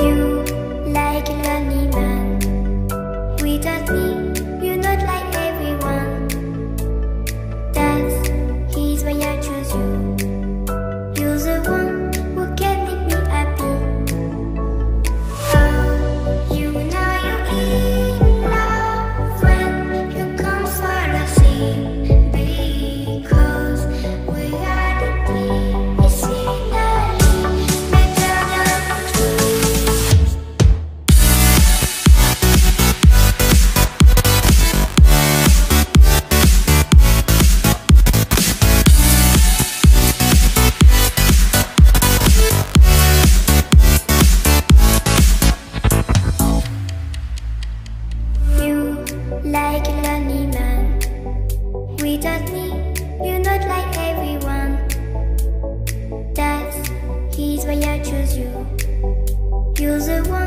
You like a lonely man. Without me, you're not like everyone. That's he's why I choose you. You're the one who can make me happy. Oh, you know you're in love when you come for the sea. Because we are the medicinally better than trees. You like a lonely man. Without me, you're not like everyone. That's he's why I choose you. You're the one